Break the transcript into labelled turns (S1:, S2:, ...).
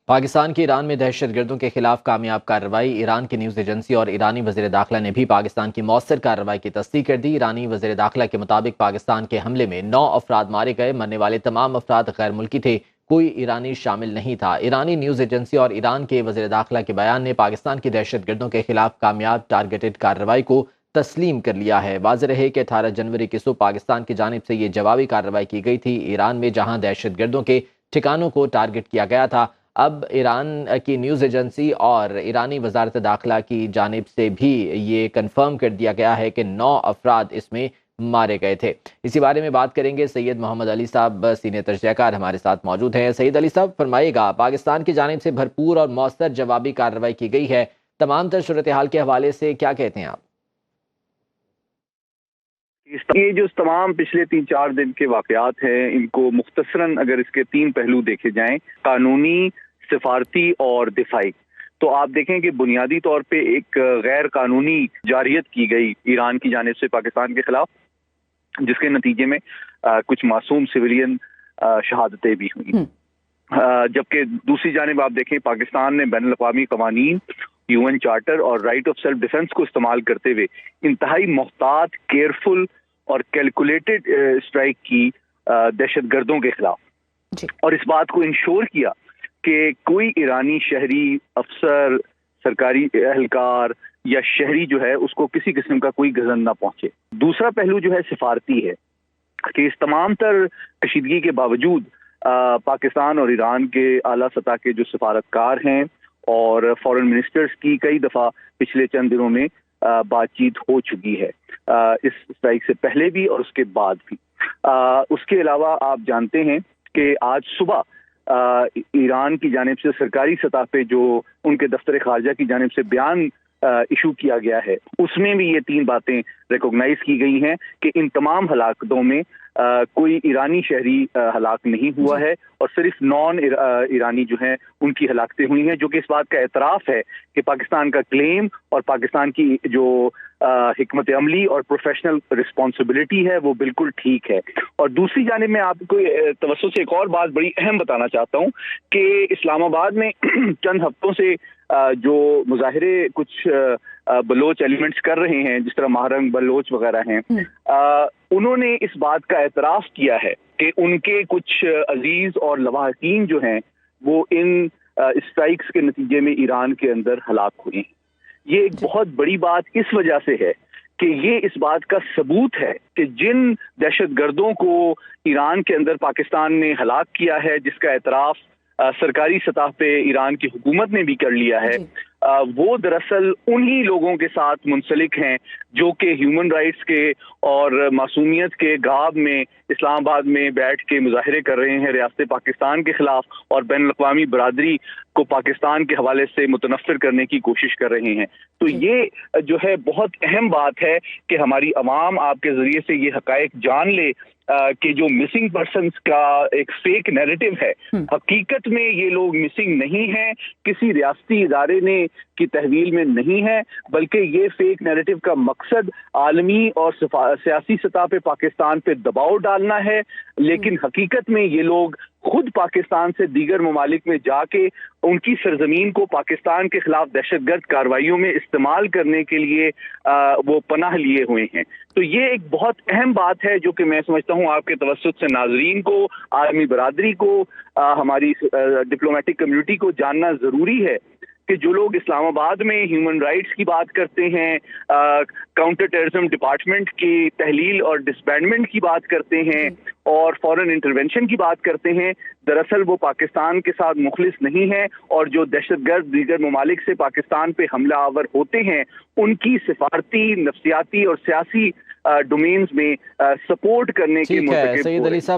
S1: پاکستان کی ایران میں دہشت گردوں کے خلاف کامیاب کارروائی۔ ایران کی نیوز ایجنسی اور ایرانی وزیر داخلہ نے بھی پاکستان کی مؤثر کارروائی کی تصدیق کر دی۔ ایرانی وزیر داخلہ کے مطابق پاکستان کے حملے میں 9 افراد مارے گئے۔ مرنے والے تمام افراد غیر ملکی تھے، کوئی ایرانی شامل نہیں تھا۔ ایرانی نیوز ایجنسی اور ایران کے وزیر داخلہ کے بیان نے پاکستان کی دہشت گردوں کے خلاف کامیاب ٹارگیٹڈ کارروائی کو تسلیم کر لیا ہے۔ واضح رہے کہ 18 جنوری کی صبح پاکستان کی جانب سے یہ جوابی کارروائی کی گئی تھی۔ ایران میں جہاں دہشت گردوں کے ٹھکانوں کو ٹارگٹ کیا گیا تھا، اب ایران کی نیوز ایجنسی اور ایرانی وزارت داخلہ کی جانب سے بھی یہ کنفرم کر دیا گیا ہے کہ 9 افراد اس میں مارے گئے تھے۔ اسی بارے میں بات کریں گے، سید محمد علی صاحب سینئر تجزیہ کار ہمارے ساتھ موجود ہیں۔ سید علی صاحب فرمائیے گا، پاکستان کی جانب سے بھرپور اور مؤثر جوابی کارروائی کی گئی ہے، تمام تر صورتحال کے حوالے سے کیا کہتے ہیں آپ؟
S2: یہ جو تمام پچھلے 3-4 دن کے واقعات ہیں، ان کو مختصراً اگر اس کے 3 پہلو دیکھے جائیں، قانونی، سفارتی اور دفاعی، تو آپ دیکھیں کہ بنیادی طور پہ ایک غیر قانونی جارحیت کی گئی ایران کی جانب سے پاکستان کے خلاف، جس کے نتیجے میں کچھ معصوم سویلین شہادتیں بھی ہوئیں۔ جبکہ دوسری جانب آپ دیکھیں، پاکستان نے بین الاقوامی قوانین، UN چارٹر اور رائٹ آف سیلف ڈیفنس کو استعمال کرتے ہوئے انتہائی محتاط، کیئرفل اور کیلکولیٹڈ اسٹرائک کی دہشت گردوں کے خلاف، اور اس بات کو انشور کیا کہ کوئی ایرانی شہری افسر، سرکاری اہلکار یا شہری جو ہے اس کو کسی قسم کا کوئی گزن نہ پہنچے۔ دوسرا پہلو جو ہے سفارتی ہے کہ اس تمام تر کشیدگی کے باوجود پاکستان اور ایران کے اعلیٰ سطح کے جو سفارتکار ہیں اور فارن منسٹرز کی کئی دفعہ پچھلے چند دنوں میں بات چیت ہو چکی ہے، اس اسٹرائک سے پہلے بھی اور اس کے بعد بھی۔ اس کے علاوہ آپ جانتے ہیں کہ آج صبح ایران کی جانب سے سرکاری سطح پہ جو ان کے دفتر خارجہ کی جانب سے بیان ایشو کیا گیا ہے، اس میں بھی یہ 3 باتیں ریکوگنائز کی گئی ہیں کہ ان تمام ہلاکتوں میں کوئی ایرانی شہری ہلاک نہیں ہوا ہے، اور صرف نان ایرانی جو ہیں ان کی ہلاکتیں ہوئی ہیں، جو کہ اس بات کا اعتراف ہے کہ پاکستان کا کلیم اور پاکستان کی جو حکمت عملی اور پروفیشنل رسپانسبلٹی ہے وہ بالکل ٹھیک ہے۔ اور دوسری جانب میں آپ کو توسط سے ایک اور بات بڑی اہم بتانا چاہتا ہوں کہ اسلام آباد میں چند ہفتوں سے جو مظاہرے کچھ بلوچ ایلیمنٹس کر رہے ہیں، جس طرح مہرنگ بلوچ وغیرہ ہیں، انہوں نے اس بات کا اعتراف کیا ہے کہ ان کے کچھ عزیز اور لواحقین جو ہیں وہ ان اسٹرائکس کے نتیجے میں ایران کے اندر ہلاک ہوئے ہیں۔ یہ ایک بہت بڑی بات اس وجہ سے ہے کہ یہ اس بات کا ثبوت ہے کہ جن دہشت گردوں کو ایران کے اندر پاکستان نے ہلاک کیا ہے، جس کا اعتراف سرکاری سطح پہ ایران کی حکومت نے بھی کر لیا ہے، وہ دراصل انہی لوگوں کے ساتھ منسلک ہیں جو کہ ہیومن رائٹس کے اور معصومیت کے غاب میں اسلام آباد میں بیٹھ کے مظاہرے کر رہے ہیں ریاست پاکستان کے خلاف، اور بین الاقوامی برادری کو پاکستان کے حوالے سے متنفر کرنے کی کوشش کر رہے ہیں۔ تو یہ جو ہے بہت اہم بات ہے کہ ہماری عوام آپ کے ذریعے سے یہ حقائق جان لے کہ جو مسنگ پرسنز کا ایک فیک نیریٹو ہے، حقیقت میں یہ لوگ مسنگ نہیں ہیں، کسی ریاستی ادارے نے کی تحویل میں نہیں ہے، بلکہ یہ فیک نیریٹو کا مقصد عالمی اور سیاسی سطح پہ پاکستان پہ دباؤ ڈالنا ہے، لیکن حقیقت میں یہ لوگ خود پاکستان سے دیگر ممالک میں جا کے ان کی سرزمین کو پاکستان کے خلاف دہشت گرد کارروائیوں میں استعمال کرنے کے لیے وہ پناہ لیے ہوئے ہیں۔ تو یہ ایک بہت اہم بات ہے جو کہ میں سمجھتا ہوں آپ کے توسط سے ناظرین کو، عالمی برادری کو، ہماری ڈپلومیٹک کمیونٹی کو جاننا ضروری ہے کہ جو لوگ اسلام آباد میں ہیومن رائٹس کی بات کرتے ہیں، کاؤنٹر ٹیررزم ڈپارٹمنٹ کی تحلیل اور ڈسبینڈمنٹ کی بات کرتے ہیں اور فورن انٹرونشن کی بات کرتے ہیں، دراصل وہ پاکستان کے ساتھ مخلص نہیں ہیں، اور جو دہشت گرد دیگر ممالک سے پاکستان پہ حملہ آور ہوتے ہیں ان کی سفارتی، نفسیاتی اور سیاسی ڈومینز میں سپورٹ کرنے کے
S1: ٹھیک ہے
S2: مرتکب
S1: سید
S2: ہو رہے
S1: علی
S2: ہیں۔
S1: صاحب